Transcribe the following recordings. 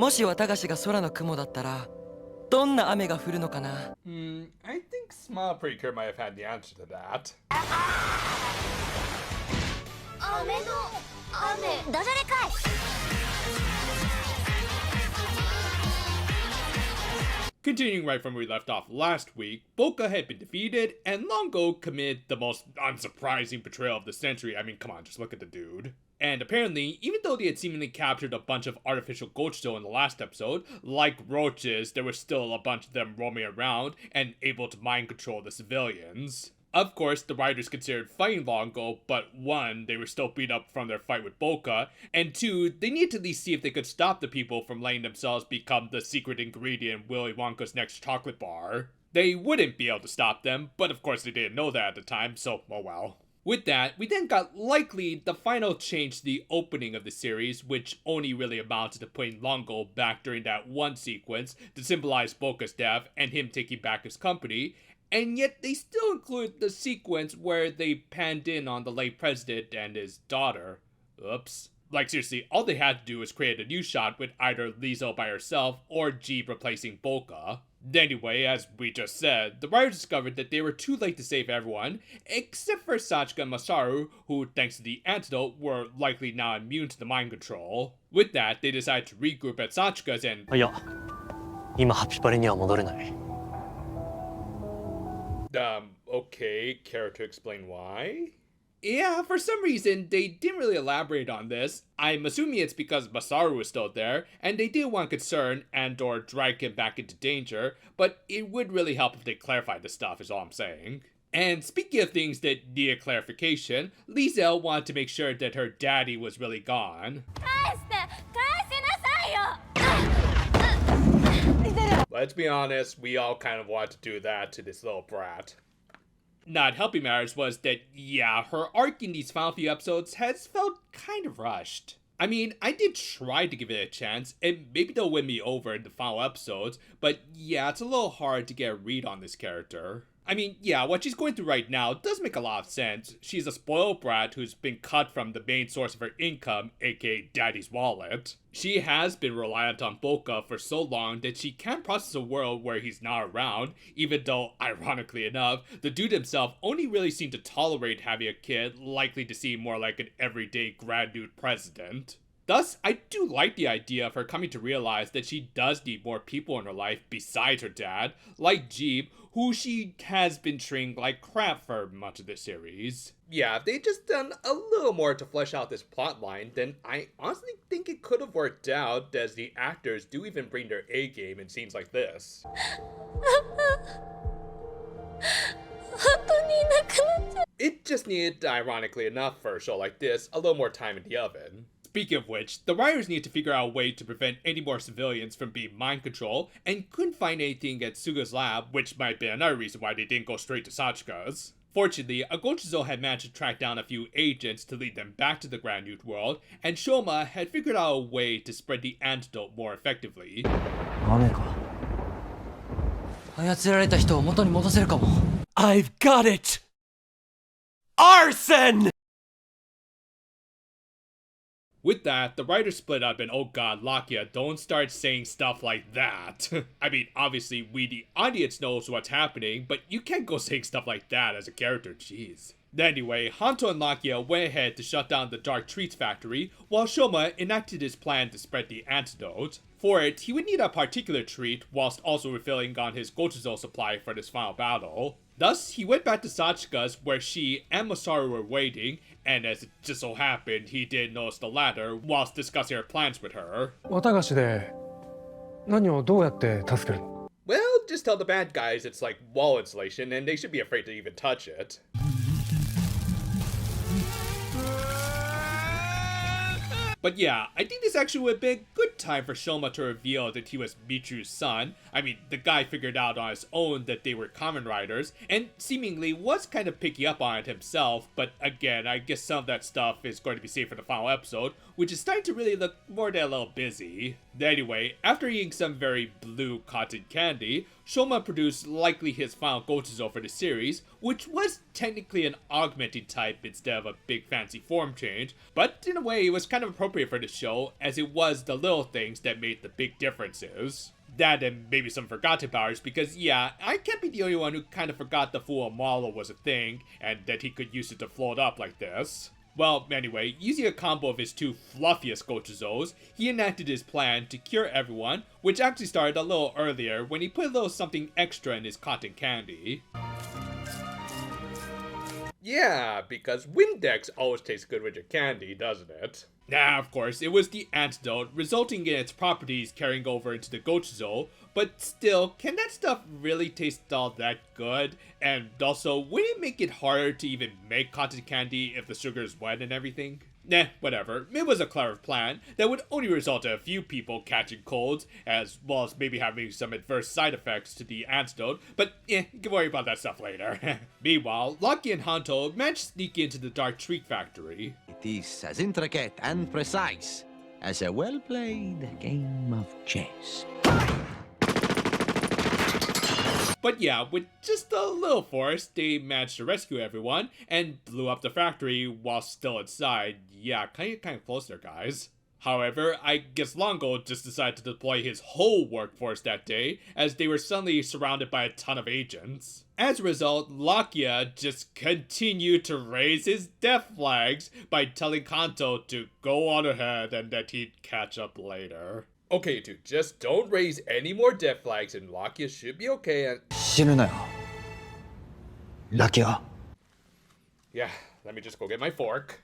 もし綿菓子が空の雲だったらどんな雨が降るのかな。 I think Smile Precure might have had the answer to that. 雨の雨ダジャレかい。 Continuing right from where we left off last week, Boca had been defeated, and Longo committed the most unsurprising betrayal of the century. I mean, come on, just look at the dude. And apparently, even though they had seemingly captured a bunch of artificial gochizo in the last episode, like roaches, there was still a bunch of them roaming around and able to mind control the civilians. Of course, the writers considered fighting Longo, but one, they were still beat up from their fight with Boca, and two, they needed to at least see if they could stop the people from letting themselves become the secret ingredient in Willy Wonka's next chocolate bar. They wouldn't be able to stop them, but of course they didn't know that at the time, so oh well. With that, we then got likely the final change to the opening of the series, which only really amounted to putting Longo back during that one sequence to symbolize Boca's death and him taking back his company, and yet they still include the sequence where they panned in on the late president and his daughter. Oops. Like seriously, all they had to do was create a new shot with either Lizzo by herself or Jeep replacing Boca. Anyway, as we just said, the writers discovered that they were too late to save everyone, except for Sachika and Masaru, who, thanks to the antidote, were likely now immune to the mind control. With that, they decided to regroup at Sachika's and... いや、今ハピバレには戻れない。Okay, care to explain why? Yeah, for some reason, they didn't really elaborate on this. I'm assuming it's because Masaru was still there, and they didn't want concern and or drag him back into danger, but it would really help if they clarified this stuff, is all I'm saying. And speaking of things that needed clarification, Lizelle wanted to make sure that her daddy was really gone. Let's be honest, we all kind of want to do that to this little brat. Not helping matters was that, yeah, her arc in these final few episodes has felt kind of rushed. I mean, I did try to give it a chance, and maybe they'll win me over in the final episodes, but yeah, it's a little hard to get a read on this character. I mean, yeah, what she's going through right now does make a lot of sense. She's a spoiled brat who's been cut from the main source of her income, aka daddy's wallet. She has been reliant on Boca for so long that she can't process a world where he's not around, even though, ironically enough, the dude himself only really seemed to tolerate having a kid likely to seem more like an everyday grad dude president. Thus, I do like the idea of her coming to realize that she does need more people in her life besides her dad, like Jeep, who she has been treating like crap for much of the series. Yeah, if they'd just done a little more to flesh out this plotline, then I honestly think it could have worked out, as the actors do even bring their A game in scenes like this. It just needed, ironically enough for a show like this, a little more time in the oven. Speaking of which, the writers need to figure out a way to prevent any more civilians from being mind controlled, and couldn't find anything at Suga's lab, which might be another reason why they didn't go straight to Sachika's. Fortunately, a Gochizo had managed to track down a few agents to lead them back to the Grand Youth world, and Shoma had figured out a way to spread the antidote more effectively. 雨か。操られた人を元に戻せるかも。 I've got it! Arson! With that, the writers split up and oh god, Lakia, don't start saying stuff like that. I mean, obviously, we the audience knows what's happening, but you can't go saying stuff like that as a character, jeez. Anyway, Hanto and Lakia went ahead to shut down the Dark Treats factory, while Shoma enacted his plan to spread the antidote. For it, he would need a particular treat, whilst also refilling on his Gochizo supply for this final battle. Thus, he went back to Sachika's, where she and Masaru were waiting, and as it just so happened, he did notice the latter whilst discussing her plans with her. 綿菓子で何をどうやって助けるの? Well, just tell the bad guys it's like wall insulation and they should be afraid to even touch it. But yeah, I think this actually would have been a good time for Shoma to reveal that he was Michu's son. I mean, the guy figured out on his own that they were Kamen Riders, and seemingly was kind of picking up on it himself, but again, I guess some of that stuff is going to be saved for the final episode, which is starting to really look more than a little busy. Anyway, after eating some very blue cotton candy, Shoma produced likely his final Gochizo for the series, which was technically an augmenting type instead of a big fancy form change, but in a way it was kind of appropriate for the show, as it was the little things that made the big differences. That and maybe some forgotten powers, because yeah, I can't be the only one who kind of forgot the full Amalo was a thing, and that he could use it to float up like this. Well, anyway, using a combo of his two fluffiest Gochizos, he enacted his plan to cure everyone, which actually started a little earlier when he put a little something extra in his cotton candy. Yeah, because Windex always tastes good with your candy, doesn't it? Nah, of course, it was the antidote, resulting in its properties carrying over into the Gochizo, but still, can that stuff really taste all that good? And also, would it make it harder to even make cotton candy if the sugar is wet and everything? Nah, whatever. It was a clever plan that would only result in a few people catching colds, as well as maybe having some adverse side effects to the antidote, but you can worry about that stuff later. Meanwhile, Lakia and Hanto managed to sneak into the Dark Treat Factory. It is as intricate and precise as a well-played game of chess. But yeah, with just a little force, they managed to rescue everyone and blew up the factory while still inside. Yeah, kind of close there, guys. However, I guess Longo just decided to deploy his whole workforce that day, as they were suddenly surrounded by a ton of agents. As a result, Lakia just continued to raise his death flags by telling Kanto to go on ahead and that he'd catch up later. Okay, dude, just don't raise any more death flags and Lakia should be okay and— 死ぬなよ。ラキア。 Yeah, let me just go get my fork.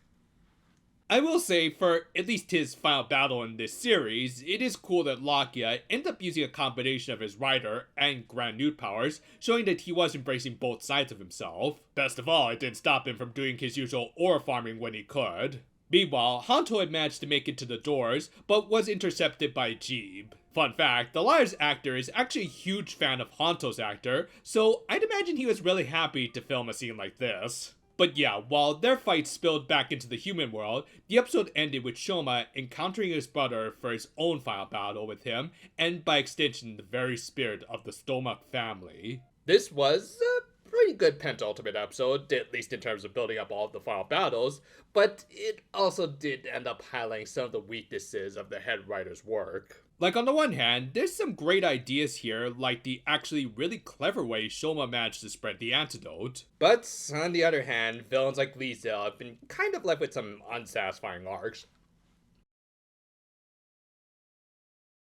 I will say, for at least his final battle in this series, it is cool that Lakia ended up using a combination of his rider and Grand Newt powers, showing that he was embracing both sides of himself. Best of all, it didn't stop him from doing his usual ore farming when he could. Meanwhile, Hanto had managed to make it to the doors, but was intercepted by Jeeb. Fun fact, the Liar's actor is actually a huge fan of Hanto's actor, so I'd imagine he was really happy to film a scene like this. But yeah, while their fight spilled back into the human world, the episode ended with Shoma encountering his brother for his own final battle with him, and by extension, the very spirit of the Stomach family. This was a pretty good Penultimate episode, at least in terms of building up all of the final battles, but it also did end up highlighting some of the weaknesses of the head writer's work. Like, on the one hand, there's some great ideas here, like the actually really clever way Shoma managed to spread the antidote. But, on the other hand, villains like Liesel have been kind of left with some unsatisfying arcs.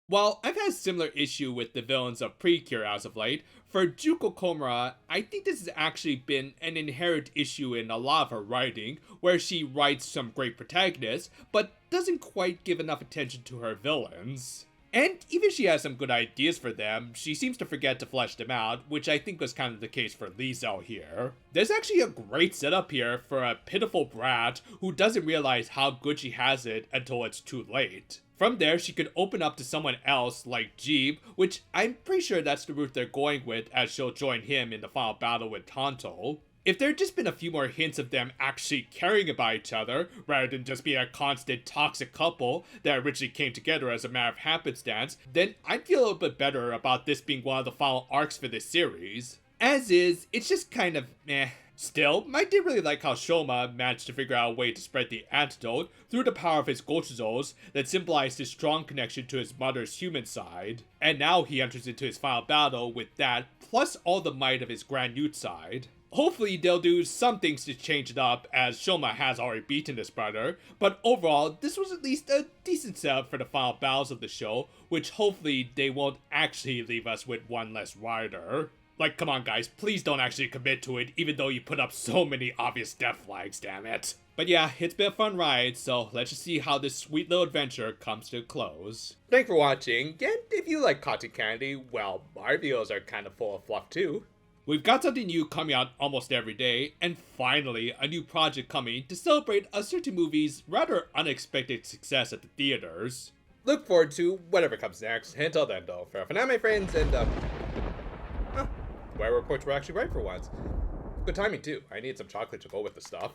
While I've had a similar issue with the villains of Precure as of late, for Juko Komura, I think this has actually been an inherent issue in a lot of her writing, where she writes some great protagonists, but doesn't quite give enough attention to her villains. And even if she has some good ideas for them, she seems to forget to flesh them out, which I think was kind of the case for Liesel here. There's actually a great setup here for a pitiful brat who doesn't realize how good she has it until it's too late. From there, she could open up to someone else like Jeeb, which I'm pretty sure that's the route they're going with, as she'll join him in the final battle with Hanto. If there had just been a few more hints of them actually caring about each other, rather than just being a constant toxic couple that originally came together as a matter of happenstance, then I'd feel a little bit better about this being one of the final arcs for this series. As is, it's just kind of meh. Still, I did really like how Shoma managed to figure out a way to spread the antidote through the power of his Gochizos that symbolized his strong connection to his mother's human side. And now he enters into his final battle with that, plus all the might of his Grand Newt side. Hopefully they'll do some things to change it up, as Shoma has already beaten his brother, but overall, this was at least a decent setup for the final battles of the show, which hopefully they won't actually leave us with one less rider. Like, come on guys, please don't actually commit to it, even though you put up so many obvious death flags, damn it. But yeah, it's been a fun ride, so let's just see how this sweet little adventure comes to a close. Thanks for watching, and if you like cotton candy, well, our videos are kind of full of fluff too. We've got something new coming out almost every day, and finally, a new project coming to celebrate a certain movie's rather unexpected success at the theaters. Look forward to whatever comes next. Until then though, farewell for now my friends, and weather reports were actually right for once. Good timing too, I need some chocolate to go with the stuff.